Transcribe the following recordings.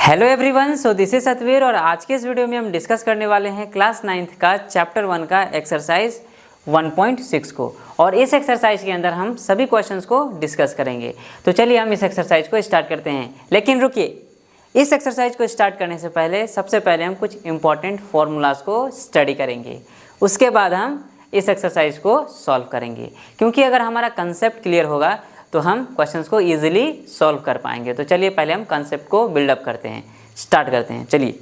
Hello everyone, so this is Satveer और आज के इस वीडियो में हम डिस्कस करने वाले हैं क्लास 9th का चैप्टर 1 का एक्सरसाइज 1.6 को। और इस एक्सरसाइज के अंदर हम सभी क्वेश्चंस को डिस्कस करेंगे। तो चलिए हम इस एक्सरसाइज को स्टार्ट करते हैं। लेकिन रुकिए, इस एक्सरसाइज को स्टार्ट करने से पहले सबसे पहले हम कुछ इंपॉर्टेंट फॉर्मूलाज को स्टडी करेंगे, उसके बाद हम इस एक्सरसाइज को सॉल्व करेंगे। क्योंकि अगर हमारा कंसेप्ट क्लियर होगा तो हम क्वेश्चंस को इजीली सॉल्व कर पाएंगे। तो चलिए पहले हम कंसेप्ट को बिल्डअप करते हैं, स्टार्ट करते हैं। चलिए,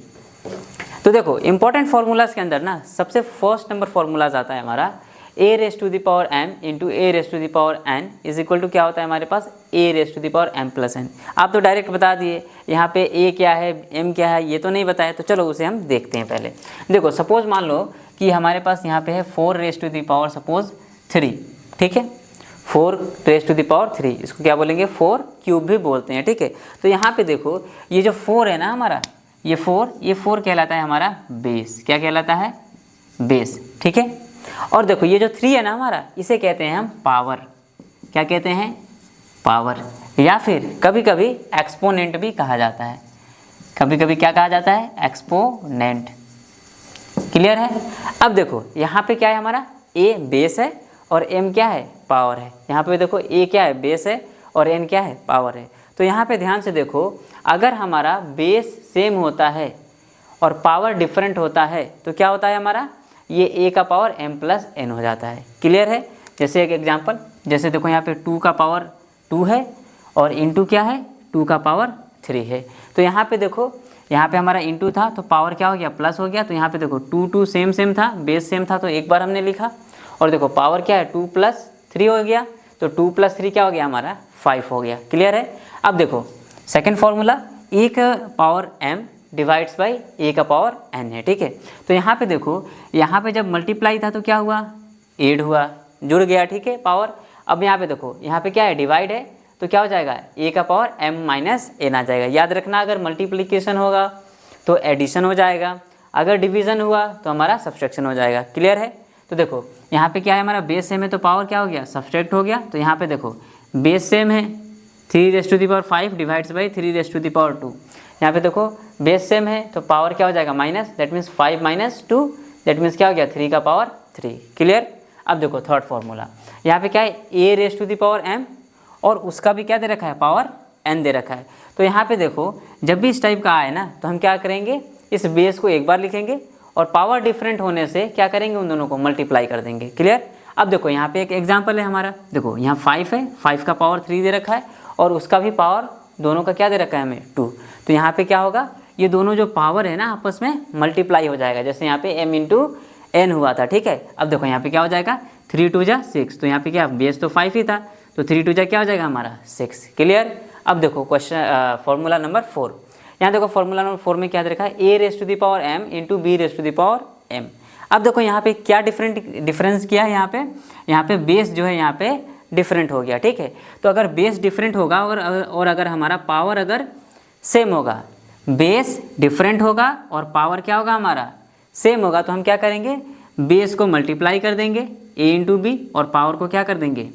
तो देखो इंपॉर्टेंट फार्मूलाज के अंदर ना सबसे फर्स्ट नंबर फार्मूलाज आता है हमारा a raise to the power m into a raise to the power n is equal to क्या होता है हमारे पास a raise to the power m plus n। आप तो डायरेक्ट बता दिए, यहाँ पे a क्या है m क्या है ये तो नहीं बताया, तो चलो उसे हम देखते हैं। पहले देखो, सपोज मान लो कि हमारे पास यहाँ पे है 4 raise to the power suppose 3, ठीक है, 4 रेस टू द पावर 3, इसको क्या बोलेंगे 4 क्यूब भी बोलते हैं, ठीक है। तो यहाँ पे देखो ये जो 4 है ना हमारा, ये 4 कहलाता है हमारा बेस। क्या कहलाता है? बेस, ठीक है। और देखो ये जो 3 है ना हमारा, इसे कहते हैं हम पावर। क्या कहते हैं? पावर, या फिर कभी कभी एक्सपोनेंट भी कहा जाता है। कभी कभी क्या कहा जाता है? एक्सपोनेंट। क्लियर है? अब देखो यहाँ पे क्या है हमारा, ए बेस है और एम क्या है? पावर है। यहाँ पे देखो ए क्या है? बेस है और एन क्या है? पावर है। तो यहाँ पे ध्यान से देखो, अगर हमारा बेस सेम होता है और पावर डिफरेंट होता है तो क्या होता है हमारा, ये ए का पावर एम प्लस एन हो जाता है। क्लियर है? जैसे एक एग्जांपल, जैसे देखो यहाँ पे 2 का पावर 2 है और इंटू क्या है 2 का पावर 3 है। तो यहाँ पे देखो, यहाँ पे हमारा इंटू था तो पावर क्या हो गया? प्लस हो गया। तो यहाँ पे देखो 2 सेम था, बेस सेम था तो एक बार हमने लिखा, और देखो पावर क्या है 2 प्लस 3 हो गया, तो 2 प्लस 3 क्या हो गया हमारा? 5 हो गया। क्लियर है? अब देखो सेकंड फॉर्मूला, ए का पावर m डिवाइड्स बाई ए का पावर n है, ठीक है। तो यहाँ पे देखो, यहाँ पे जब मल्टीप्लाई था तो क्या हुआ? एड हुआ, जुड़ गया, ठीक है, पावर। अब यहाँ पे देखो, यहाँ पे क्या है? डिवाइड है, तो क्या हो जाएगा? ए का पावर m माइनस एन आ जाएगा। याद रखना, अगर मल्टीप्लिकेशन होगा तो एडिशन हो जाएगा, अगर डिवीज़न हुआ तो हमारा सब्सट्रैक्शन हो जाएगा। क्लियर है? तो देखो यहाँ पे क्या है हमारा, बेस सेम है तो पावर क्या हो गया? सब्सट्रैक्ट हो गया। तो यहाँ पे देखो बेस सेम है, 3 raise to the power 5 divides by 3 raise to the power 2। यहाँ पे देखो बेस सेम है तो पावर क्या हो जाएगा? Minus, that means 5 minus 2, that means क्या हो गया? 3 का पावर 3। क्लियर? अब देखो थर्ड फॉर्मूला, यहाँ पे क्या है? A raise to the power m और उसका भी क्या दे रखा है? पावर n दे रखा है। तो यहाँ पे देखो जब भी इस टाइप का आए ना तो हम क्या करेंगे, इस बेस को एक बार लिखेंगे और पावर डिफरेंट होने से क्या करेंगे, उन दोनों को मल्टीप्लाई कर देंगे। क्लियर? अब देखो यहाँ पे एक एग्जांपल है हमारा, देखो यहाँ 5 है, 5 का पावर 3 दे रखा है और उसका भी पावर, दोनों का क्या दे रखा है हमें? 2। तो यहाँ पे क्या होगा, ये दोनों जो पावर है ना आपस में मल्टीप्लाई हो जाएगा, जैसे यहाँ पे m इंटू एन हुआ था, ठीक है। अब देखो यहाँ पे क्या हो जाएगा, 3 2 जा 6, तो यहाँ पे क्या, बेस तो 5 ही था, तो 3 2 जा क्या हो जाएगा हमारा? 6। क्लियर? अब देखो क्वेश्चन फॉर्मूला नंबर 4, यहाँ देखो फॉर्मूला नंबर 4 में क्या दे रखा है? A raise to the power m into b raise to the power m। अब देखो यहाँ पे क्या डिफरेंस किया है, यहाँ पे बेस जो है यहाँ पे डिफरेंट हो गया, ठीक है। तो अगर बेस डिफरेंट होगा और अगर हमारा पावर अगर सेम होगा, बेस डिफरेंट होगा और पावर क्या होगा हमारा? सेम होगा, तो हम क्या करेंगे, बेस को मल्टीप्लाई कर देंगे a इंटू बी और पावर को क्या कर देंगे?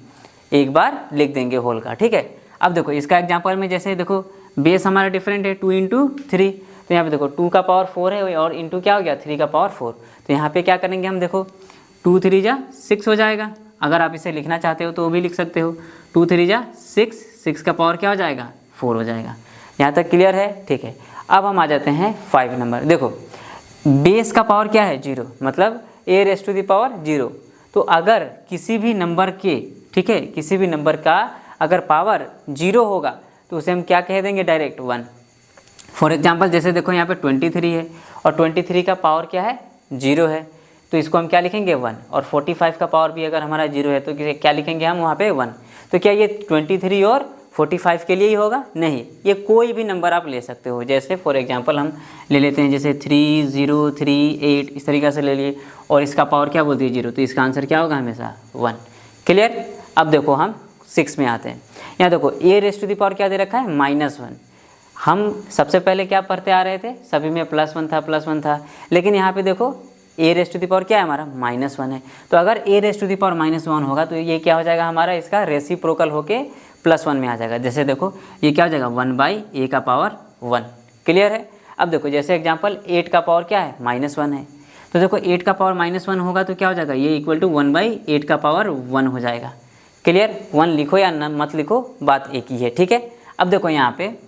एक बार लिख देंगे होल का, ठीक है। अब देखो इसका एग्जाम्पल में, जैसे देखो बेस हमारा डिफरेंट है 2 इंटू 3, तो यहाँ पे देखो 2 का पावर 4 है और इंटू क्या हो गया? 3 का पावर 4। तो यहाँ पे क्या करेंगे हम, देखो 2 3 जा 6 हो जाएगा। अगर आप इसे लिखना चाहते हो तो वो भी लिख सकते हो, 2 3 जा 6, 6 का पावर क्या हो जाएगा? 4 हो जाएगा। यहाँ तक क्लियर है? ठीक है। अब हम आ जाते हैं 5 नंबर। देखो बेस का पावर क्या है? 0, मतलब ए रेस टू द पावर 0। तो अगर किसी भी नंबर के, ठीक है, किसी भी नंबर का अगर पावर 0 होगा तो उसे हम क्या कह देंगे? डायरेक्ट 1। फॉर एग्जाम्पल जैसे देखो यहाँ पे 23 है और 23 का पावर क्या है? 0 है, तो इसको हम क्या लिखेंगे? 1। और 45 का पावर भी अगर हमारा 0 है तो क्या लिखेंगे हम वहाँ पे? 1। तो क्या ये 23 और 45 के लिए ही होगा? नहीं, ये कोई भी नंबर आप ले सकते हो। जैसे फॉर एग्जांपल हम ले लेते हैं, जैसे 3 0 3 8, इस तरीक़े से ले लिए और इसका पावर क्या बोलती है? 0, तो इसका आंसर क्या होगा? हमेशा 1। क्लियर? अब देखो हम 6 में आते हैं। यहाँ देखो ए रेस टू द पावर क्या दे रखा है? -1। हम सबसे पहले क्या पढ़ते आ रहे थे, सभी में +1 था, लेकिन यहाँ पे देखो ए रेस टू द पावर क्या है हमारा? -1 है। तो अगर ए रेस टू द पावर -1 होगा तो ये क्या हो जाएगा हमारा? इसका रेसिप्रोकल होके +1 में आ जाएगा। जैसे देखो ये क्या हो जाएगा? 1 बाई ए का पावर 1। क्लियर है। अब देखो जैसे एग्जांपल 8 का पावर क्या है -1 है, तो देखो 8 का पावर -1 होगा तो क्या हो जाएगा, ये इक्वल टू 1/8 का पावर 1 हो जाएगा। क्लियर, 1 लिखो या न मत लिखो, बात एक ही है, ठीक है। अब देखो यहाँ पे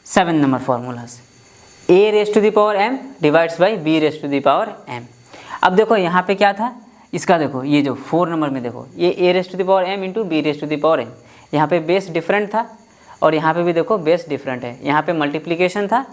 7 number formulas, a⁻m divides by b⁻m। अब देखो यहाँ पे क्या था इसका, देखो ये जो 4 नंबर में देखो ये a⁻m इंटू b⁻m, यहाँ पे बेस डिफरेंट था और यहाँ पे भी देखो बेस डिफरेंट है। यहाँ पे मल्टीप्लिकेशन था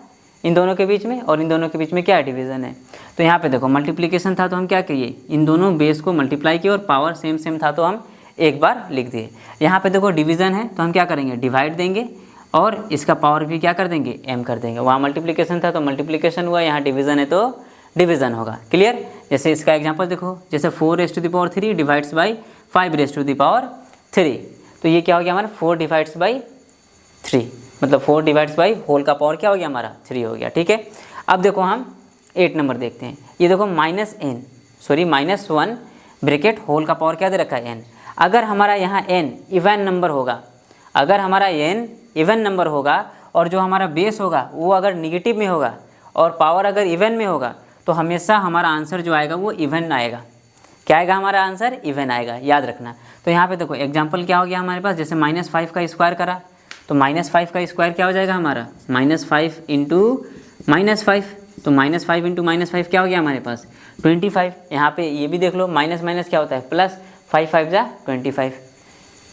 इन दोनों के बीच में और इन दोनों के बीच में क्या डिवीज़न है। तो यहाँ पे देखो मल्टीप्लिकेशन था तो हम क्या किए, इन दोनों बेस को मल्टीप्लाई किए और पावर सेम सेम था तो हम एक बार लिख दिए। यहाँ पे देखो डिवीज़न है तो हम क्या करेंगे, डिवाइड देंगे और इसका पावर भी क्या कर देंगे, m कर देंगे। वहाँ मल्टीप्लिकेशन था तो मल्टीप्लिकेशन हुआ, यहाँ डिवीज़न है तो डिवीज़न होगा। क्लियर, जैसे इसका एग्जांपल देखो, जैसे 4⁻³ डिवाइड्स बाई 5⁻3, तो ये क्या हो गया हमारा 4 डिवाइड्स बाई 3, मतलब 4 डिवाइड्स बाई होल का पावर क्या हो गया हमारा 3 हो गया, ठीक है। अब देखो हम 8 नंबर देखते हैं, ये देखो -1 ब्रैकेट होल का पावर क्या दे रखा है n। अगर हमारा यहाँ n इवन नंबर होगा, अगर हमारा n इवन नंबर होगा और जो हमारा बेस होगा वो अगर निगेटिव में होगा और पावर अगर इवन में होगा तो हमेशा हमारा आंसर जो आएगा वो इवन आएगा। क्या आएगा हमारा आंसर, इवन आएगा, याद रखना। तो यहाँ पे देखो एग्जांपल क्या हो गया हमारे पास, जैसे -5 का स्क्वायर करा तो -5 का स्क्वायर क्या हो जाएगा हमारा, -5 इंटू -5, तो -5 इंटू -5 क्या हो गया हमारे पास 25। यहाँ पे ये भी देख लो माइनस माइनस क्या होता है प्लस, 5 5 जा 25,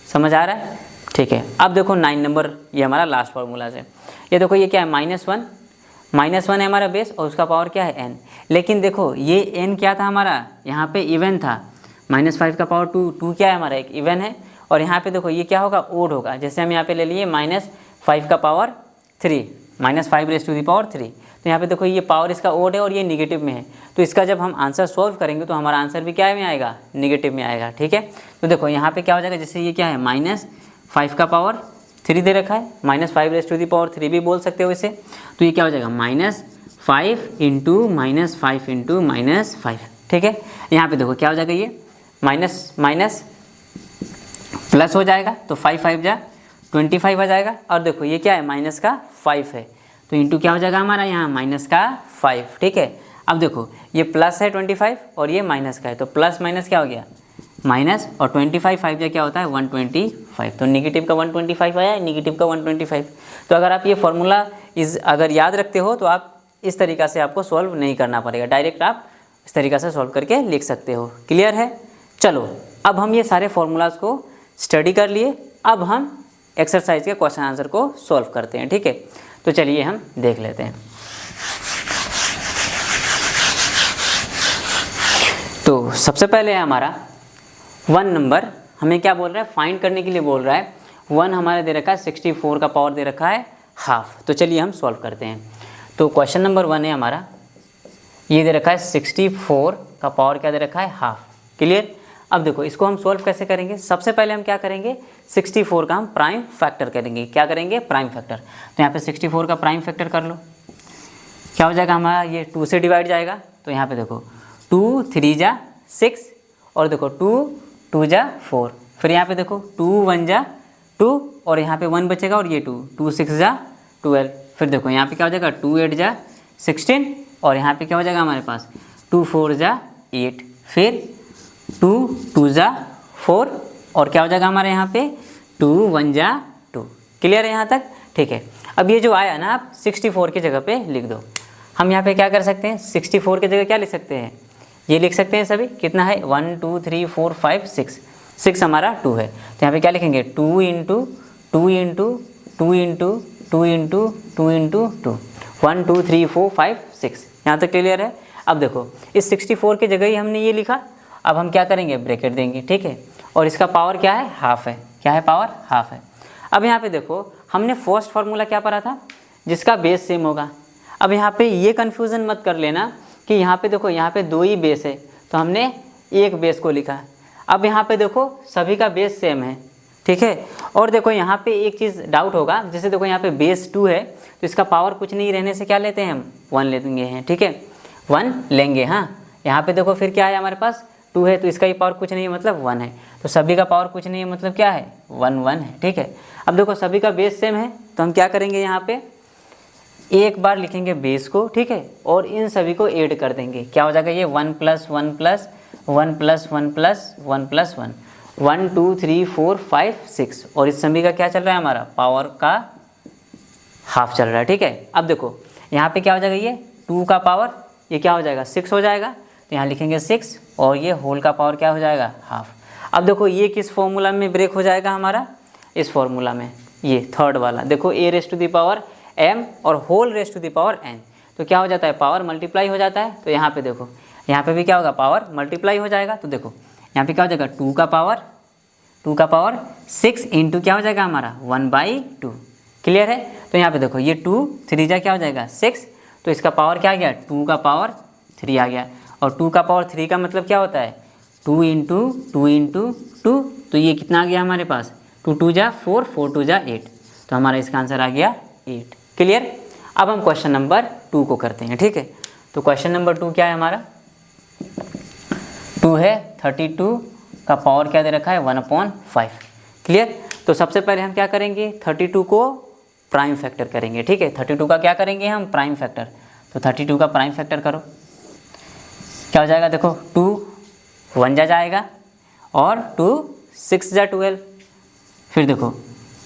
समझ आ रहा है, ठीक है। अब देखो 9 नंबर, ये हमारा लास्ट फार्मूला है। ये देखो ये क्या है -1 है हमारा बेस और उसका पावर क्या है n। लेकिन देखो ये n क्या था हमारा, यहाँ पे इवन था, -5 का पावर 2 क्या है हमारा एक इवन है, और यहाँ पे देखो ये क्या होगा ओड होगा। जैसे हम यहाँ पे ले लिए -5 का पावर 3, -5⁻3, तो यहाँ पे देखो ये पावर इसका ओड है और ये निगेटिव में है, तो इसका जब हम आंसर सॉल्व करेंगे तो हमारा आंसर भी क्या में आएगा, निगेटिव में आएगा, ठीक है। तो देखो यहाँ पे क्या हो जाएगा, जैसे ये क्या है -5 का पावर 3 दे रखा है, -5⁻3 भी बोल सकते हो इसे, तो ये क्या हो जाएगा -5 इंटू -5, ठीक है। यहाँ पे देखो क्या हो जाएगा, ये माइनस माइनस प्लस हो जाएगा तो 5 5 जा 25 आ जाएगा, और देखो ये क्या है माइनस का 5 है तो इंटू क्या हो जाएगा हमारा यहाँ -5, ठीक है। अब देखो ये प्लस है 25 और ये माइनस का है, तो प्लस माइनस क्या हो गया माइनस, और 25 5 जा क्या होता है 125, तो निगेटिव का 125 आया, निगेटिव का 125। तो अगर आप ये फॉर्मूला अगर याद रखते हो तो आप इस तरीक़ा से आपको सॉल्व नहीं करना पड़ेगा, डायरेक्ट आप इस तरीक़ा से सॉल्व करके लिख सकते हो। क्लियर है, चलो अब हम ये सारे फॉर्मूलाज को स्टडी कर लिए, अब हम एक्सरसाइज के क्वेश्चन आंसर को सॉल्व करते हैं, ठीक है। तो चलिए हम देख लेते हैं। तो सबसे पहले है हमारा 1 नंबर, हमें क्या बोल रहा है फाइंड करने के लिए बोल रहा है। 1 हमारा दे रखा है 64 का पावर दे रखा है हाफ, तो चलिए हम सॉल्व करते हैं। तो क्वेश्चन नंबर 1 है हमारा, ये दे रखा है 64 का पावर क्या दे रखा है हाफ। क्लियर, अब देखो इसको हम सॉल्व कैसे करेंगे, सबसे पहले हम क्या करेंगे 64 का हम प्राइम फैक्टर करेंगे। क्या करेंगे, प्राइम फैक्टर। तो यहाँ पे 64 का प्राइम फैक्टर कर लो, क्या हो जाएगा हमारा, ये 2 से डिवाइड जाएगा, तो यहाँ पे देखो 2 3 जा 6, और देखो 2 2 जा 4, फिर यहाँ पे देखो 2 1 जा 2, और यहाँ पे 1 बचेगा और ये 2 6 जा 12, फिर देखो यहाँ पे क्या हो जाएगा 2 8 जा 16, और यहाँ पे क्या हो जाएगा हमारे पास 2 4 जा 8, फिर 2 2 जा 4, और क्या हो जाएगा हमारे यहाँ पे 2 1 जा 2। क्लियर है यहाँ तक, ठीक है। अब ये जो आया ना आप 64 की जगह पे लिख दो। हम यहाँ पे क्या कर सकते हैं 64 की जगह क्या लिख सकते हैं, ये लिख सकते हैं सभी, कितना है 1 2 3 4 5 6 हमारा 2 है, तो यहाँ पे क्या लिखेंगे 2 into 2 into 2 into 2 into 2 into 2, 1 2 3 4 5 6। यहाँ तक क्लियर है। अब देखो इस 64 की जगह ही हमने ये लिखा, अब हम क्या करेंगे ब्रैकेट देंगे, ठीक है, और इसका पावर क्या है हाफ है, क्या है पावर हाफ है। अब यहाँ पे देखो हमने फर्स्ट फार्मूला क्या पढ़ा था, जिसका बेस सेम होगा। अब यहाँ पे ये कन्फ्यूज़न मत कर लेना कि यहाँ पे देखो यहाँ पे 2 ही बेस है तो हमने एक बेस को लिखा। अब यहाँ पे देखो सभी का बेस सेम है, ठीक है। और देखो यहाँ पे एक चीज़ डाउट होगा, जैसे देखो यहाँ पे बेस 2 है तो इसका पावर कुछ नहीं रहने से क्या लेते हैं हम 1 लेंगे हैं, ठीक है, 1 लेंगे। हाँ यहाँ पे देखो फिर क्या है हमारे पास 2 है तो इसका ही पावर कुछ नहीं है मतलब 1 है, तो सभी का पावर कुछ नहीं है मतलब क्या है 1 1 है, ठीक है। अब देखो सभी का बेस सेम है तो हम क्या करेंगे यहाँ पे एक बार लिखेंगे बेस को, ठीक है, और इन सभी को ऐड कर देंगे। क्या हो जाएगा ये 1 + 1 + 1 + 1 + 1 + 1 1 2 3 4 5 6 और इस सभी का क्या चल रहा है हमारा पावर का हाफ चल रहा है, ठीक है। अब देखो यहाँ पे क्या हो जाएगा ये 2 का पावर ये क्या हो जाएगा 6 हो जाएगा, तो यहाँ लिखेंगे 6 और ये होल का पावर क्या हो जाएगा हाफ। अब देखो ये किस फॉर्मूला में ब्रेक हो जाएगा हमारा, इस फॉर्मूला में, ये थर्ड वाला देखो a⁻m और whole raise to the power n, तो क्या हो जाता है पावर मल्टीप्लाई हो जाता है। तो यहाँ पे देखो यहाँ पे भी क्या होगा पावर मल्टीप्लाई हो जाएगा। तो देखो यहाँ पे क्या हो जाएगा 2 का पावर 6 इंटू क्या हो जाएगा हमारा 1/2, क्लियर है। तो यहाँ पे देखो ये 2 3 जा क्या हो जाएगा 6, तो इसका पावर क्या आ गया 2 का पावर 3 आ गया। और 2 का पावर 3 का मतलब क्या होता है 2 इंटू 2, तो ये कितना आ गया हमारे पास 2 2 जा 4 4 2 जा 8, तो हमारा इसका आंसर आ गया 8, क्लियर। अब हम क्वेश्चन नंबर 2 को करते हैं, ठीक है। तो क्वेश्चन नंबर 2 क्या है हमारा 2 है 32 का पावर क्या दे रखा है 1/5, क्लियर। तो सबसे पहले हम क्या करेंगे 32 को प्राइम फैक्टर करेंगे, ठीक है। 32 का क्या करेंगे हम प्राइम फैक्टर, तो 32 का प्राइम फैक्टर करो, क्या हो जाएगा देखो 2 1 जा जाएगा और 2 6 जा 12, फिर देखो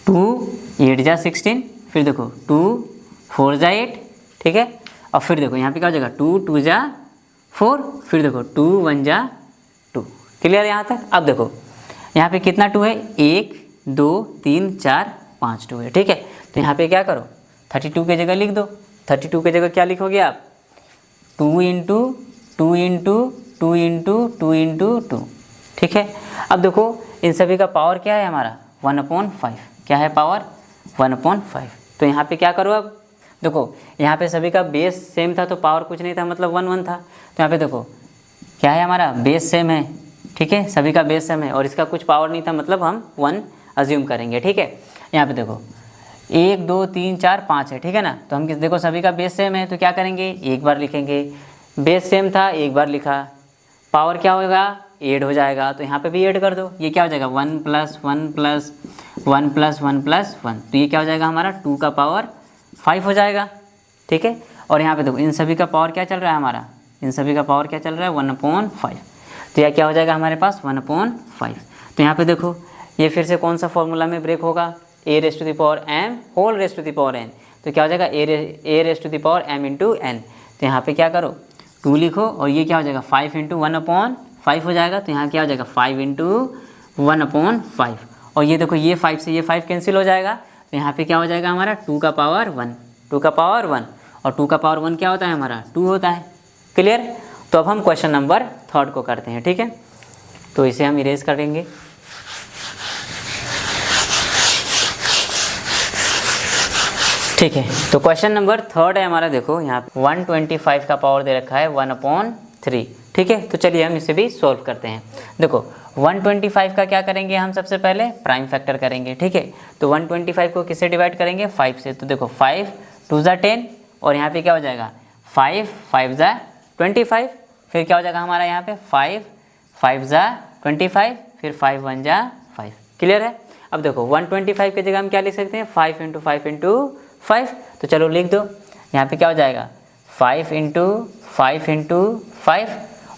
2 8 जा 16, फिर देखो 2 4 जा 8, ठीक है। और फिर देखो यहाँ पे क्या हो जाएगा 2 2 जा 4, फिर देखो 2 1 जा 2, क्लियर यहाँ तक। अब देखो यहाँ पे कितना 2 है 1 2 3 4 5 2 है, ठीक है। तो यहाँ पे क्या करो 32 की जगह लिख दो, 32 की जगह क्या लिखोगे आप 2 इंटू 2 इंटू 2 इंटू 2 इंटू 2, ठीक है। अब देखो इन सभी का पावर क्या है हमारा 1/5, क्या है पावर 1/5। तो यहाँ पे क्या करो अब देखो यहाँ पे सभी का बेस सेम था तो पावर कुछ नहीं था मतलब 1 1 था। तो यहाँ पे देखो क्या है हमारा बेस सेम है, ठीक है, सभी का बेस सेम है और इसका कुछ पावर नहीं था मतलब हम 1 अज्यूम करेंगे, ठीक है। यहाँ पे देखो 1 2 3 4 5 है, ठीक है ना। तो हम किस देखो सभी का बेस सेम है तो क्या करेंगे एक बार लिखेंगे, बेस सेम था एक बार लिखा, पावर क्या होगा 8 हो जाएगा। तो यहाँ पे भी 8 कर दो, ये क्या हो जाएगा 1 + 1 + 1 + 1 + 1, तो ये क्या हो जाएगा हमारा 2 का पावर 5 हो जाएगा, ठीक है। और यहाँ पे देखो इन सभी का पावर क्या चल रहा है हमारा, इन सभी का पावर क्या चल रहा है 1/5, तो यह क्या हो जाएगा हमारे पास 1/5। तो यहाँ पे देखो ये फिर से कौन सा फॉर्मूला में ब्रेक होगा a⁻m whole raise to the power n, तो क्या हो जाएगा a⁻m इंटू n। तो यहाँ पे क्या करो 2 लिखो और ये क्या हो जाएगा 5 इंटू 1/5 हो जाएगा। तो यहाँ क्या हो जाएगा 5 इंटू 1/5 और ये देखो ये 5 से ये 5 कैंसिल हो जाएगा। तो यहाँ पे क्या हो जाएगा हमारा 2 का पावर 1, 2 का पावर 1 और 2 का पावर 1 क्या होता है हमारा 2 होता है, क्लियर। तो अब हम क्वेश्चन नंबर 3 को करते हैं, ठीक है। तो इसे हम इरेज करेंगे, ठीक है। तो क्वेश्चन नंबर 3 है हमारा, देखो यहाँ पे 125 का पावर दे रखा है 1/3, ठीक है। तो चलिए हम इसे भी सॉल्व करते हैं। देखो 125 का क्या करेंगे हम सबसे पहले प्राइम फैक्टर करेंगे, ठीक है। तो 125 को किससे डिवाइड करेंगे 5 से, तो देखो 5 2 जा 10 और यहाँ पे क्या हो जाएगा 5 5 जा 25, फिर क्या हो जाएगा हमारा यहाँ पे 5 5 जा 25, फिर 5 1 जा 5, क्लियर है। अब देखो 125 की जगह हम क्या लिख सकते हैं 5 इंटू 5 इंटू 5, तो चलो लिख दो। यहाँ पे क्या हो जाएगा 5 इंटू 5 इंटू 5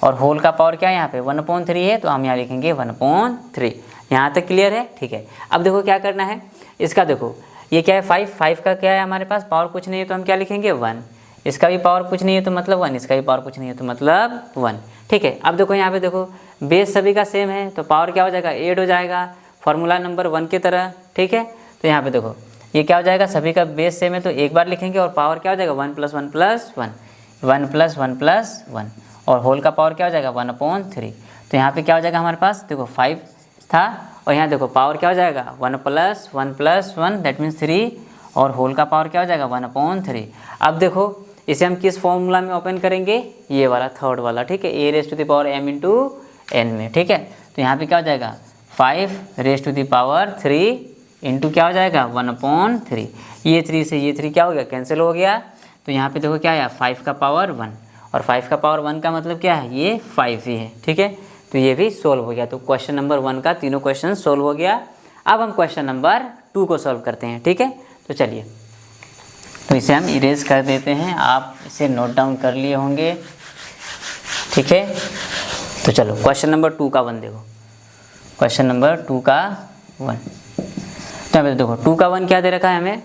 और होल का पावर क्या है यहाँ पे 1/3 है, तो हम यहाँ लिखेंगे 1/3। यहाँ तक क्लियर है, ठीक है। अब देखो क्या करना है इसका, देखो ये क्या है 5 का क्या है हमारे पास पावर कुछ नहीं है तो हम क्या लिखेंगे 1, इसका भी पावर कुछ नहीं है तो मतलब 1, इसका भी पावर कुछ नहीं है तो मतलब 1, ठीक है। अब देखो यहाँ पे देखो बेस सभी का सेम है तो पावर क्या हो जाएगा 8 हो जाएगा, फॉर्मूला नंबर 1 की तरह, ठीक है। तो यहाँ पे देखो ये क्या हो जाएगा सभी का बेस सेम है तो एक बार लिखेंगे और पावर क्या हो जाएगा 1 + 1 + 1 1 + 1 + 1 और होल का पावर क्या हो जाएगा 1/3। तो यहाँ पे क्या हो जाएगा हमारे पास देखो 5 था और यहाँ देखो पावर क्या हो जाएगा 1 + 1 + 1 दैट मीन्स 3 और होल का पावर क्या हो जाएगा 1/3। अब देखो इसे हम किस फॉर्मूला में ओपन करेंगे, ये वाला थर्ड वाला, ठीक है, a⁻m इंटू n में, ठीक है। तो यहाँ पे क्या हो जाएगा 5⁻³ इंटू क्या हो जाएगा 1/3, ये 3 से ये 3 क्या हो गया कैंसिल हो गया। तो यहाँ पे देखो क्या आया 5 का पावर 1 और 5 का पावर 1 का मतलब क्या है ये 5 ही है, ठीक है। तो ये भी सोल्व हो गया। तो क्वेश्चन नंबर 1 का तीनों क्वेश्चन सोल्व हो गया। अब हम क्वेश्चन नंबर 2 को सोल्व करते हैं, ठीक है। तो चलिए तो इसे हम इरेज कर देते हैं, आप इसे नोट डाउन कर लिए होंगे, ठीक है। तो चलो क्वेश्चन नंबर 2 का 1 देखो, क्वेश्चन नंबर 2 का 1। तो यहाँ पे देखो 2 का 1 क्या दे रखा है हमें,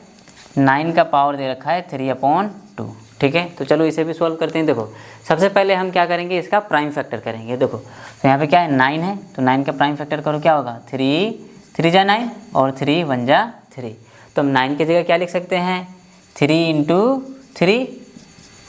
9 का पावर दे रखा है 3/2, ठीक है। तो चलो इसे भी सॉल्व करते हैं। देखो सबसे पहले हम क्या करेंगे, इसका प्राइम फैक्टर करेंगे। देखो तो यहाँ पे क्या है 9 है, तो 9 का प्राइम फैक्टर करो, क्या होगा 3 जा 9 और 3 1 जा 3। तो हम 9 की जगह क्या लिख सकते हैं 3 × 3,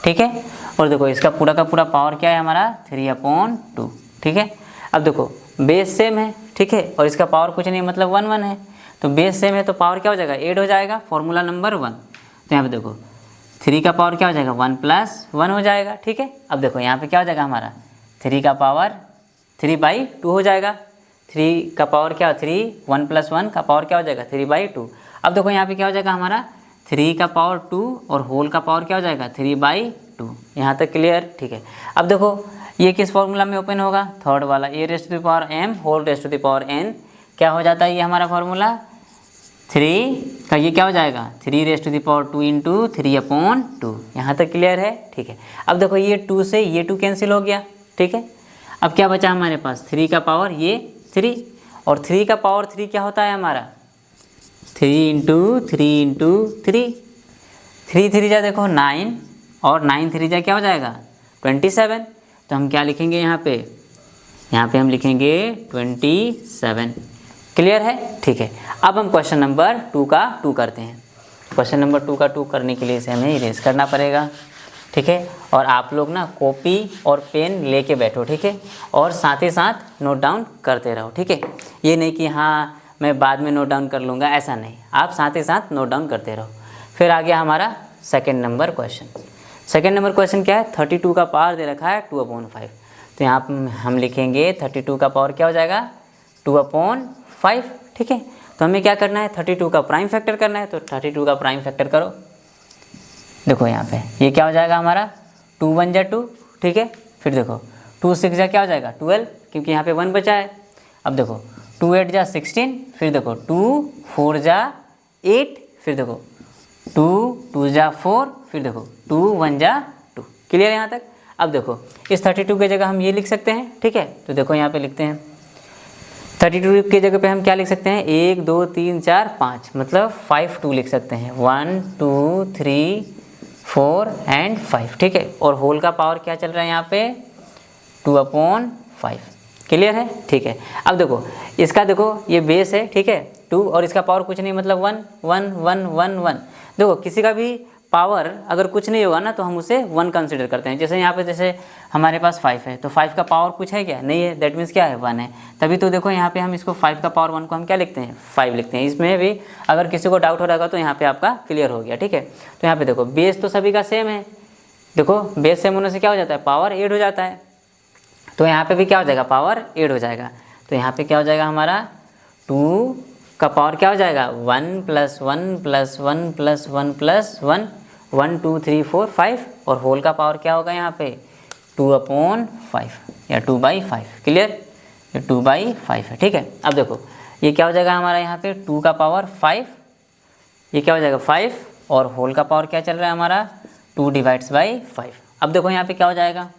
ठीक है। और देखो इसका पूरा का पूरा पावर क्या है हमारा 3/2, ठीक है। अब देखो बेस सेम है, ठीक है, और इसका पावर कुछ नहीं मतलब 1 1 है, तो बेस सेम है तो पावर क्या हो जाएगा 8 हो जाएगा, फॉर्मूला नंबर 1। तो यहाँ पे देखो 3 का पावर क्या हो जाएगा 1 + 1 हो जाएगा, ठीक है। अब देखो यहाँ पे क्या हो जाएगा हमारा 3 का पावर 3/2 हो जाएगा, 3 का पावर क्या 3 1 + 1 का पावर क्या हो जाएगा 3/2। अब देखो यहाँ पे क्या हो जाएगा हमारा 3 का पावर 2 और होल का पावर क्या हो जाएगा 3/2। यहाँ तक क्लियर, ठीक है। अब देखो ये किस फॉर्मूला में ओपन होगा, थर्ड वाला, a⁻m whole raise to the power n, क्या हो जाता है ये हमारा फॉर्मूला 3 का, ये क्या हो जाएगा 3⁻2 × 3/2। यहाँ तक क्लियर है, ठीक है। अब देखो ये 2 से ये 2 कैंसिल हो गया, ठीक है। अब क्या बचा हमारे पास 3 का पावर ये 3, और 3 का पावर 3 क्या होता है हमारा 3 × 3 × 3, 3 3 जा देखो 9 और 9 3 जा क्या हो जाएगा 27। तो हम क्या लिखेंगे यहाँ पे हम लिखेंगे 27, क्लियर है, ठीक है। अब हम क्वेश्चन नंबर 2 का 2 करते हैं। क्वेश्चन नंबर 2 का 2 करने के लिए इसे हमें इरेज करना पड़ेगा, ठीक है। और आप लोग ना कॉपी और पेन लेके बैठो, ठीक है, और साथ ही साथ नोट डाउन करते रहो, ठीक है। ये नहीं कि हाँ मैं बाद में नोट डाउन कर लूँगा, ऐसा नहीं, आप साथ ही साथ नोट डाउन करते रहो। फिर आ गया हमारा second number question. Second number question क्या है 32 का पावर दे रखा है 2/5। तो यहाँ हम लिखेंगे 32 का पावर क्या हो जाएगा 2/5, ठीक है। तो हमें क्या करना है 32 का प्राइम फैक्टर करना है, तो 32 का प्राइम फैक्टर करो। देखो यहाँ पे ये क्या हो जाएगा हमारा 2 1 जा 2, ठीक है। फिर देखो 2 6 जा क्या हो जाएगा 12, क्योंकि यहाँ पे 1 बचा है। अब देखो 2 8 जा 16, फिर देखो 2 4 जा 8, फिर देखो 2 2 जा 4, फिर देखो 2 1 जा 2, क्लियर यहाँ तक। अब देखो इस 32 की जगह हम ये लिख सकते हैं, ठीक है। तो देखो यहाँ पे लिखते हैं 32 की जगह पे हम क्या लिख सकते हैं 1 2 3 4 5, मतलब 5 2 लिख सकते हैं 1 2 3 4 एंड 5, ठीक है। और होल का पावर क्या चल रहा है यहाँ पे 2/5, क्लियर है, ठीक है। अब देखो इसका देखो ये बेस है, ठीक है 2, और इसका पावर कुछ नहीं मतलब 1 1 1 1 1। देखो किसी का भी पावर अगर कुछ नहीं होगा ना तो हम उसे 1 कंसिडर करते हैं। जैसे यहाँ पे जैसे हमारे पास 5 है, तो 5 का पावर कुछ है क्या नहीं है, दैट मीन्स क्या है 1 है। तभी तो देखो यहाँ पे हम इसको 5 का पावर 1 को हम क्या लिखते हैं 5 लिखते हैं। इसमें भी अगर किसी को डाउट हो रहा तो यहाँ पे आपका क्लियर हो गया, ठीक है। तो यहाँ पे देखो बेस तो सभी का सेम है, देखो बेस सेम होने से क्या हो जाता है पावर 8 हो जाता है। तो यहाँ पे भी क्या हो जाएगा पावर 8 हो जाएगा। तो यहाँ पे क्या हो जाएगा हमारा 2 का पावर क्या हो जाएगा 1 + 1 + 1 + 1 + 1 1 2 3 4 5, और होल का पावर क्या होगा यहाँ पे 2/5 या 2/5, क्लियर, ये 2/5 है, ठीक है। अब देखो ये क्या हो जाएगा हमारा यहाँ पे 2 का पावर 5, ये क्या हो जाएगा 5, और होल का पावर क्या चल रहा है हमारा 2/5। अब देखो यहाँ पे क्या हो जाएगा,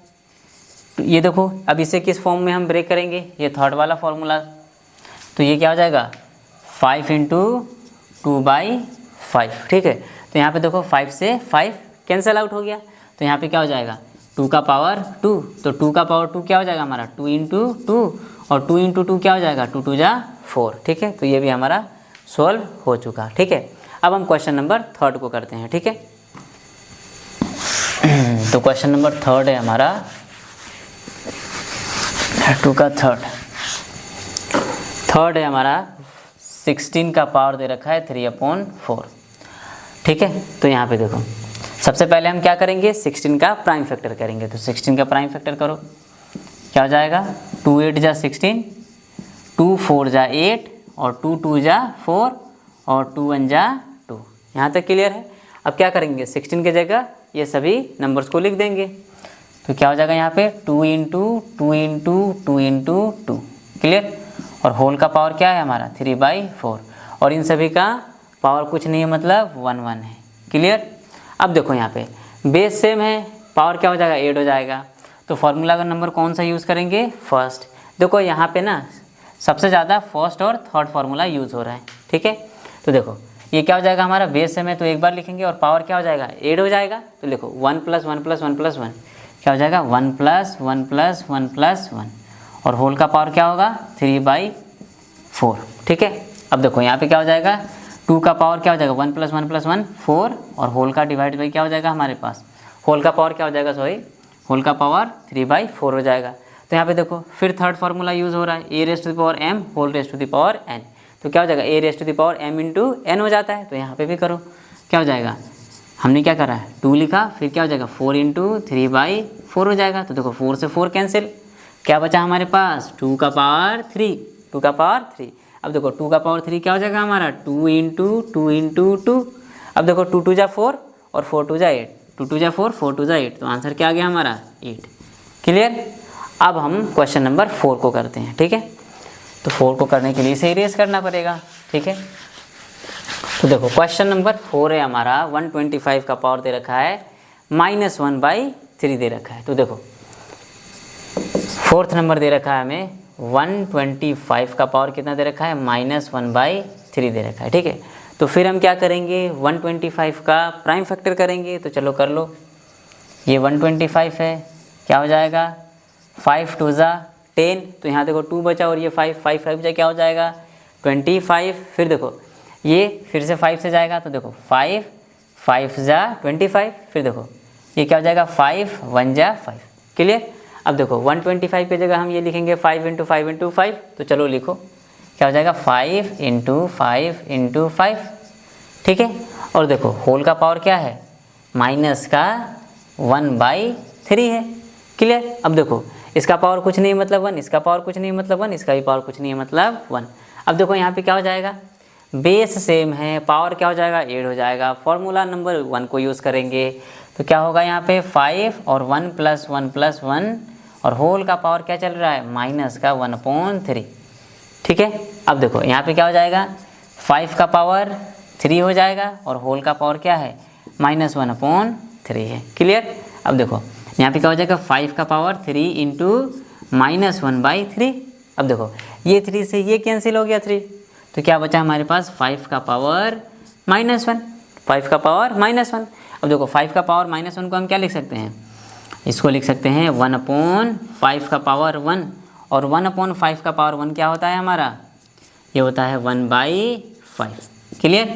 ये देखो अब इसे किस फॉर्म में हम ब्रेक करेंगे, ये थर्ड वाला फॉर्मूला। तो ये क्या हो जाएगा 5 × 2/5, ठीक है। तो यहाँ पे देखो 5 से 5 कैंसिल आउट हो गया, तो यहाँ पे क्या हो जाएगा 2 का पावर 2, तो 2 का पावर 2 क्या हो जाएगा हमारा 2 × 2, और 2 × 2 क्या हो जाएगा 2 2 जा 4, ठीक है। तो ये भी हमारा सॉल्व हो चुका, ठीक है। अब हम क्वेश्चन नंबर 3 को करते हैं, ठीक है। तो क्वेश्चन नंबर 3 है हमारा 2 का 3 है हमारा 16 का पावर दे रखा है 3/4, ठीक है। तो यहाँ पे देखो सबसे पहले हम क्या करेंगे 16 का प्राइम फैक्टर करेंगे। तो 16 का प्राइम फैक्टर करो, क्या हो जाएगा 2 8 जा 16, 2 4 जा 8, और 2 2 जा 4, और 2 1 जा 2। यहाँ तक क्लियर है। अब क्या करेंगे 16 की जगह ये सभी नंबर्स को लिख देंगे। तो क्या हो जाएगा यहाँ पे 2 × 2 × 2 × 2, क्लियर। और होल का पावर क्या है हमारा 3/4, और इन सभी का पावर कुछ नहीं है मतलब 1 1 है, क्लियर। अब देखो यहाँ पे बेस सेम है, पावर क्या हो जाएगा 8 हो जाएगा। तो फॉर्मूला का नंबर कौन सा यूज़ करेंगे, फर्स्ट। देखो यहाँ पे ना सबसे ज़्यादा फर्स्ट और थर्ड फार्मूला यूज़ हो रहा है, ठीक है। तो देखो ये क्या हो जाएगा हमारा बेस सेम है तो एक बार लिखेंगे और पावर क्या हो जाएगा 8 हो जाएगा। तो देखो 1 + 1 + 1 + 1 क्या हो जाएगा 1 + 1 + 1 + 1 और होल का पावर क्या होगा 3/4, ठीक है। अब देखो यहाँ पे क्या हो जाएगा 2 का पावर क्या हो जाएगा 1 + 1 + 1 4 और होल का डिवाइड बाई क्या हो जाएगा हमारे पास, होल का पावर क्या हो जाएगा होल का पावर 3/4 हो जाएगा। तो यहाँ पे देखो फिर थर्ड फार्मूला यूज़ हो रहा है a⁻m whole raise to the power n। तो क्या हो जाएगा a⁻m × n हो जाता है। तो यहाँ पे भी करो क्या हो जाएगा, हमने क्या करा है 2 लिखा, फिर क्या हो जाएगा 4 × 3/4 हो जाएगा। तो देखो 4 से 4 कैंसिल, क्या बचा हमारे पास 2 का पावर 3। अब देखो 2 का पावर 3 क्या हो जाएगा हमारा 2 × 2 × 2। अब देखो 2 × 4 और 4 × 8, 2 × 4 4 × 8, तो आंसर क्या आ गया हमारा 8। क्लियर। अब हम क्वेश्चन नंबर 4 को करते हैं, ठीक है। तो 4 को करने के लिए इसे इरेज करना पड़ेगा, ठीक है। तो देखो क्वेश्चन नंबर 4 है हमारा 125 का पावर दे रखा है -1/3 दे रखा है। तो देखो फोर्थ नंबर दे रखा है हमें 125 का पावर कितना दे रखा है -1/3 दे रखा है, ठीक है। तो फिर हम क्या करेंगे 125 का प्राइम फैक्टर करेंगे। तो चलो कर लो, ये 125 है, क्या हो जाएगा 5 2 ज़ा 10, तो यहाँ देखो 2 बचा और ये 5 5 बचा क्या हो जाएगा 25। फिर देखो ये फिर से 5 से जाएगा तो देखो 5 5 ज़ा 25, फिर देखो ये क्या हो जाएगा 5 1 ज़ा 5। क्लियर। अब देखो 125 की जगह हम ये लिखेंगे 5 × 5 × 5। तो चलो लिखो क्या हो जाएगा 5 × 5 × 5, ठीक है। और देखो होल का पावर क्या है माइनस का 1/3 है। क्लियर। अब देखो इसका पावर कुछ नहीं मतलब 1, इसका पावर कुछ नहीं मतलब 1, इसका भी पावर कुछ नहीं मतलब 1। अब देखो यहाँ पे क्या हो जाएगा बेस सेम है, पावर क्या हो जाएगा 8 हो जाएगा। फॉर्मूला नंबर 1 को यूज़ करेंगे तो क्या होगा यहाँ पे 5 और 1 + 1 + 1 और होल का पावर क्या चल रहा है माइनस का 1/3, ठीक है। अब देखो यहाँ पे क्या हो जाएगा 5 का पावर 3 हो जाएगा और होल का पावर क्या है -1/3 है। क्लियर। अब देखो यहाँ पे क्या हो जाएगा 5 का पावर 3 × -1/3। अब देखो ये 3 से ये कैंसिल हो गया 3, तो क्या बचा हमारे पास 5 का पावर -1, 5 का पावर -1। अब देखो 5 का पावर -1 को हम क्या लिख सकते हैं, इसको लिख सकते हैं 1/5 का पावर 1 और 1/5 का पावर 1 क्या होता है हमारा, ये होता है 1/5। क्लियर।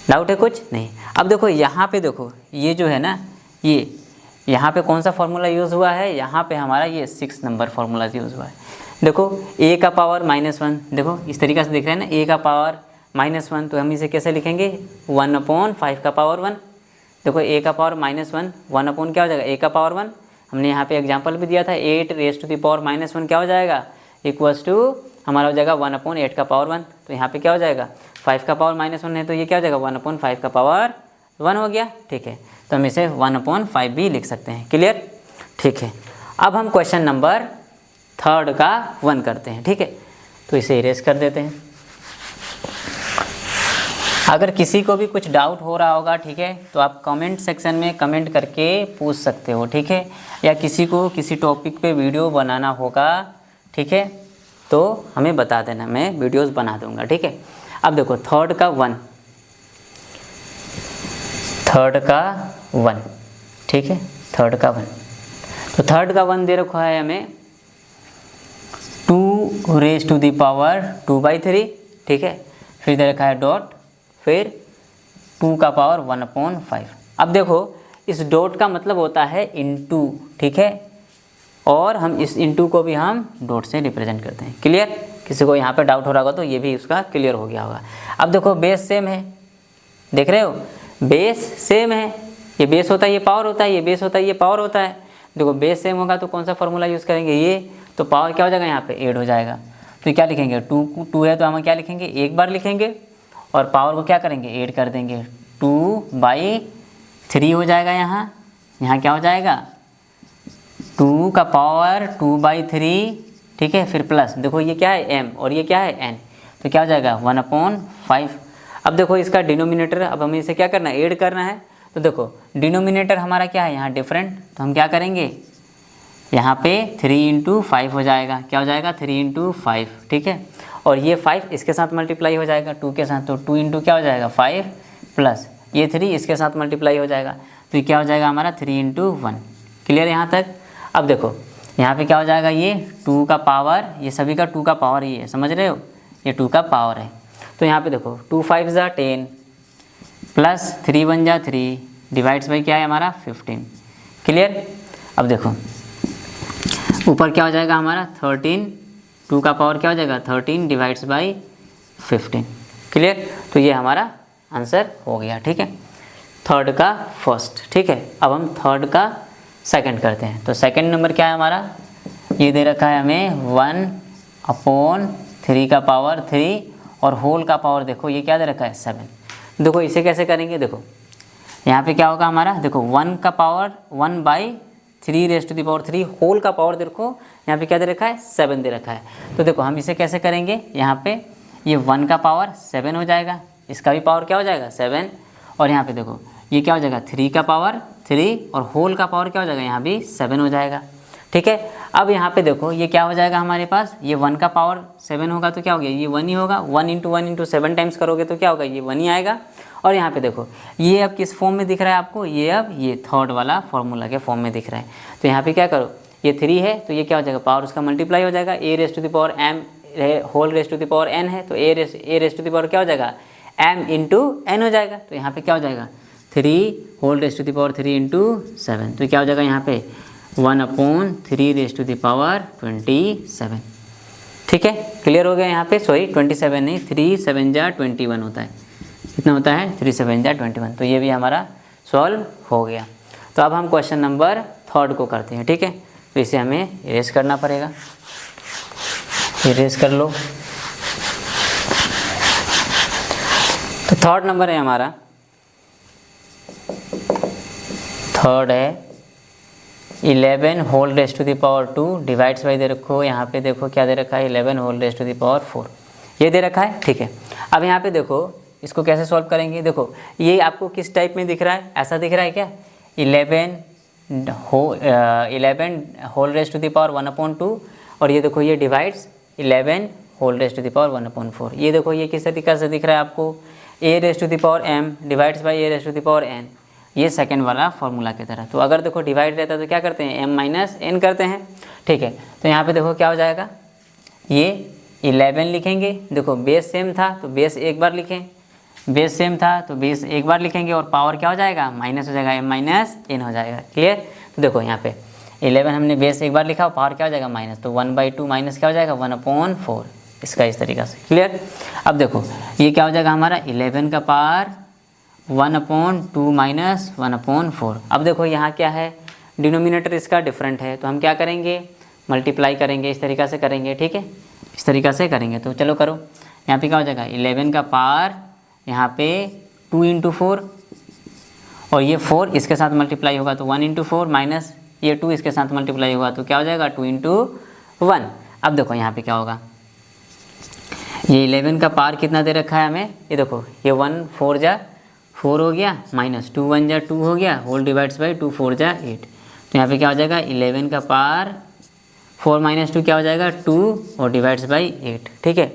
डाउट है कुछ नहीं। अब देखो यहाँ पे देखो ये जो है ना ये यहाँ पे कौन सा फार्मूला यूज़ हुआ है, यहाँ पे हमारा ये 6 नंबर फार्मूला यूज़ हुआ है। देखो a का पावर -1, देखो इस तरीक़े से दिख रहा है ना a का पावर -1, तो हम इसे कैसे लिखेंगे 1/5 का पावर 1। देखो a का पावर -1 1 क्या हो जाएगा a का पावर 1, हमने यहाँ पे एग्जांपल भी दिया था 8⁻⁻1 क्या हो जाएगा इक्वल्स टू हमारा हो जाएगा 1/8 का पावर 1। तो यहाँ पे क्या हो जाएगा 5 का पावर -1 है तो ये क्या हो जाएगा 1/5 का पावर 1 हो गया, ठीक है। तो हम इसे 1/5 भी लिख सकते हैं। क्लियर, ठीक है। अब हम क्वेश्चन नंबर 3 का 1 करते हैं, ठीक है। तो इसे इरेज कर देते हैं। अगर किसी को भी कुछ डाउट हो रहा होगा, ठीक है, तो आप कमेंट सेक्शन में कमेंट करके पूछ सकते हो, ठीक है। या किसी को किसी टॉपिक पे वीडियो बनाना होगा, ठीक है, तो हमें बता देना, मैं वीडियोस बना दूंगा, ठीक है। अब देखो 3 का 1, ठीक है, 3 का 1। तो 3 का 1 दे रखा है हमें 2⁻², ठीक है। फिर दे रखा है डॉट, फिर 2 का पावर 1/5। अब देखो इस डॉट का मतलब होता है इनटू, ठीक है, और हम इस इनटू को भी हम डॉट से रिप्रेजेंट करते हैं। क्लियर। किसी को यहाँ पे डाउट हो रहा होगा तो ये भी उसका क्लियर हो गया होगा। अब देखो बेस सेम है, देख रहे हो, बेस सेम है, ये बेस होता है ये पावर होता है, ये बेस होता है ये पावर होता है। देखो बेस सेम होगा तो कौन सा फॉर्मूला यूज़ करेंगे, ये तो पावर क्या हो जाएगा यहाँ पे 8 हो जाएगा। तो क्या लिखेंगे 2 है तो हम क्या लिखेंगे एक बार लिखेंगे और पावर को क्या करेंगे 8 कर देंगे, 2/3 हो जाएगा। यहाँ क्या हो जाएगा 2 का पावर 2/3, ठीक है, फिर प्लस देखो ये क्या है m और ये क्या है n, तो क्या हो जाएगा 1/5। अब देखो इसका डिनोमिनेटर, अब हमें इसे क्या करना है ऐड करना है, तो देखो डिनोमिनेटर हमारा क्या है यहाँ डिफरेंट, तो हम क्या करेंगे यहाँ पे 3 इंटू 5 हो जाएगा, क्या हो जाएगा 3 इंटू 5, ठीक है। और ये 5 इसके साथ मल्टीप्लाई हो जाएगा 2 के साथ, तो 2 इंटू क्या हो जाएगा 5 प्लस ये 3 इसके साथ मल्टीप्लाई हो जाएगा, तो ये क्या हो जाएगा हमारा 3 इंटू 1। क्लियर यहाँ तक। अब देखो यहाँ पे क्या हो जाएगा, ये 2 का पावर, ये सभी का 2 का पावर ही है, समझ रहे हो, ये 2 का पावर है। तो यहाँ पे देखो 2 5 जा 10 प्लस 3 1 जा 3 डिवाइड्स बाई क्या है हमारा 15। क्लियर। अब देखो ऊपर क्या हो जाएगा हमारा 13, 2 का पावर क्या हो जाएगा 13 डिवाइड्स बाई 15। क्लियर। तो ये हमारा आंसर हो गया, ठीक है, थर्ड का फर्स्ट। ठीक है, अब हम थर्ड का सेकंड करते हैं। तो सेकंड नंबर क्या है हमारा, ये दे रखा है हमें 1/3 का पावर 3 और होल का पावर देखो ये क्या दे रखा है 7। देखो इसे कैसे करेंगे, देखो यहाँ पे क्या होगा हमारा, देखो 1 का power 1/3 raise to the power 3, whole का पावर देखो यहाँ पे क्या दे रखा है 7 दे रखा है। तो देखो हम इसे कैसे करेंगे, यहाँ पे ये 1 का पावर 7 हो जाएगा, इसका भी पावर क्या हो जाएगा 7, और यहाँ पे देखो ये क्या हो जाएगा 3 का पावर 3 और होल का पावर क्या हो जाएगा यहाँ भी 7 हो जाएगा। ठीक है, अब यहाँ पे देखो ये क्या हो जाएगा हमारे पास, ये 1 का पावर 7 होगा तो क्या हो गया ये 1 ही होगा, 1 इंटू 1 इंटू 7 टाइम्स करोगे तो क्या होगा ये 1 ही आएगा। और यहाँ पे देखो ये अब किस फॉर्म में दिख रहा है आपको, ये अब ये थर्ड वाला फॉर्मूला के फॉर्म में दिख रहा है। तो यहाँ पे क्या करो, ये 3 है तो ये क्या हो जाएगा पावर उसका मल्टीप्लाई हो जाएगा, a raise to the power m whole raise to the power n है तो a raise to the power क्या हो जाएगा m इंटू n हो जाएगा। तो यहाँ पे क्या हो जाएगा 3 whole raise to the power 3 into 7, तो क्या हो जाएगा यहाँ पे 1/3 रेज़ टू दी पावर 27। ठीक है, क्लियर हो गया यहाँ पे, सॉरी 27 नहीं, 3 7 जा 21 होता है, कितना होता है 3 7 जा 21। तो ये भी हमारा सॉल्व हो गया। तो अब हम क्वेश्चन नंबर थर्ड को करते हैं। ठीक है, तो इसे हमें इरेज करना पड़ेगा, इरेज कर लो। तो थर्ड नंबर है हमारा, थर्ड है 11 whole raise to the power 2 divides by दे रखो, यहाँ पे देखो क्या दे रखा है 11 whole raise to the power 4, ये दे रखा है। ठीक है, अब यहाँ पे देखो इसको कैसे सॉल्व करेंगे, देखो ये आपको किस टाइप में दिख रहा है, ऐसा दिख रहा है क्या 11 whole raise to the power 1/2 और ये देखो ये divides 11 whole raise to the power 1/4। ये देखो ये किस तरीके से दिख रहा है आपको, a raise to the power m divides by a raise to the power n, ये सेकंड वाला फॉर्मूला की तरह। तो अगर देखो डिवाइड रहता है तो क्या करते हैं m माइनस n करते हैं। ठीक है, तो यहाँ पे देखो क्या हो जाएगा, ये 11 लिखेंगे, देखो बेस सेम था तो बेस एक बार लिखें, बेस सेम था तो बेस एक बार लिखेंगे और पावर क्या हो जाएगा माइनस हो जाएगा, m माइनस n हो जाएगा। क्लियर। तो देखो यहाँ पे 11 हमने बेस एक बार लिखा और पावर क्या हो जाएगा माइनस, तो 1/2 माइनस क्या हो जाएगा 1/4, इसका इस तरीक़े से। क्लियर। अब देखो ये क्या हो जाएगा हमारा 11 का पावर 1/2 माइनस 1/4। अब देखो यहाँ क्या है, डिनोमिनेटर इसका डिफरेंट है तो हम क्या करेंगे मल्टीप्लाई करेंगे, इस तरीक़ा से करेंगे। ठीक है, इस तरीक़ा से करेंगे। तो चलो करो, यहाँ पे क्या हो जाएगा 11 का पावर यहाँ पे 2 इंटू 4 और ये 4 इसके साथ मल्टीप्लाई होगा तो 1 इंटू 4 माइनस ये 2 इसके साथ मल्टीप्लाई होगा तो क्या हो जाएगा 2 इंटू 1। अब देखो यहाँ पे क्या होगा, ये 11 का पावर कितना दे रखा है हमें, ये देखो ये 1 4 जा 4 हो गया माइनस 2 1 जा 2 हो गया होल डिवाइड्स बाई 2 4 जा 8। तो यहाँ पे क्या हो जाएगा 11 का पावर 4 माइनस 2 क्या हो जाएगा 2 और डिवाइड्स बाई 8। ठीक है,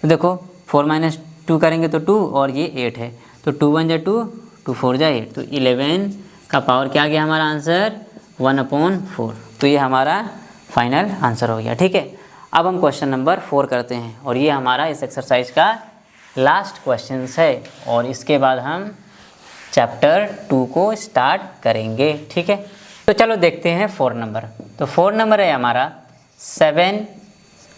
तो देखो 4 माइनस 2 करेंगे तो 2 और ये 8 है तो 2 1 जा 2 2 4 जा 8, तो 11 का पावर क्या आ गया हमारा आंसर 1/4। तो ये हमारा फाइनल आंसर हो गया। ठीक है, अब हम क्वेश्चन नंबर 4 करते हैं और ये हमारा इस एक्सरसाइज का लास्ट क्वेश्चन है और इसके बाद हम चैप्टर 2 को स्टार्ट करेंगे। ठीक है, तो चलो देखते हैं 4 नंबर। तो 4 नंबर है हमारा 7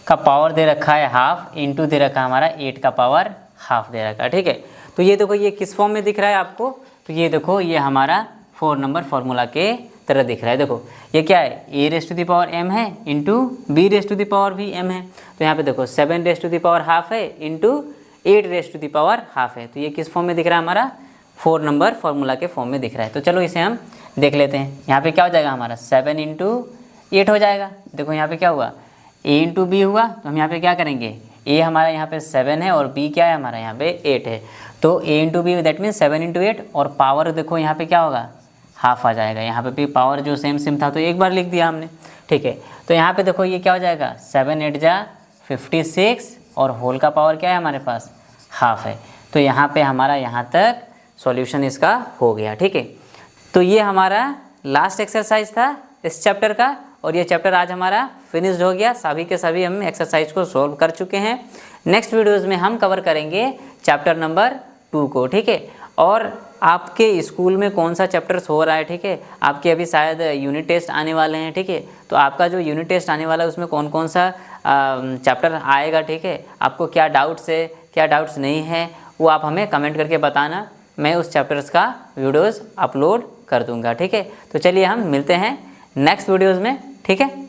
का पावर दे रखा है हाफ इंटू दे रखा है हमारा 8 का पावर हाफ दे रखा है। ठीक है, तो ये देखो ये किस फॉर्म में दिख रहा है आपको, तो ये देखो ये हमारा 4 नंबर फॉर्मूला के तरह दिख रहा है। देखो ये क्या है a raise to the power m है into b raise to the power भी m है। तो यहाँ पे देखो 7 raise to the power half है into 8 raise to the power half है। तो ये किस फॉर्म में दिख रहा है हमारा 4 नंबर फॉर्मूला के फॉर्म में दिख रहा है। तो चलो इसे हम देख लेते हैं। यहाँ पे क्या हो जाएगा हमारा 7 इंटू 8 हो जाएगा। देखो यहाँ पे क्या हुआ a इंटू बी हुआ, तो हम यहाँ पे क्या करेंगे a हमारा यहाँ पे 7 है और b क्या है हमारा यहाँ पे 8 है। तो a into B that means 7 into 8 और पावर देखो यहाँ पे क्या होगा हाफ आ जाएगा। यहाँ पे भी पावर जो सेम था तो एक बार लिख दिया हमने, ठीक है। तो यहाँ पे देखो ये क्या हो जाएगा 7 8 जा 56 और होल का पावर क्या है हमारे पास हाफ है। तो यहाँ पे हमारा यहाँ तक सॉल्यूशन इसका हो गया, ठीक है। तो ये हमारा लास्ट एक्सरसाइज था इस चैप्टर का और ये चैप्टर आज हमारा फिनिश्ड हो गया। सभी के सभी हम एक्सरसाइज को सॉल्व कर चुके हैं। नेक्स्ट वीडियोज़ में हम कवर करेंगे चैप्टर नंबर 2 को, ठीक है। और आपके स्कूल में कौन सा चैप्टर्स हो रहा है, ठीक है। आपके अभी शायद यूनिट टेस्ट आने वाले हैं, ठीक है। तो आपका जो यूनिट टेस्ट आने वाला है उसमें कौन कौन सा चैप्टर आएगा, ठीक है। आपको क्या डाउट्स है, क्या डाउट्स नहीं है, वो आप हमें कमेंट करके बताना। मैं उस चैप्टर्स का वीडियोज़ अपलोड कर दूँगा, ठीक है। तो चलिए हम मिलते हैं नेक्स्ट वीडियोज़ में, ठीक है।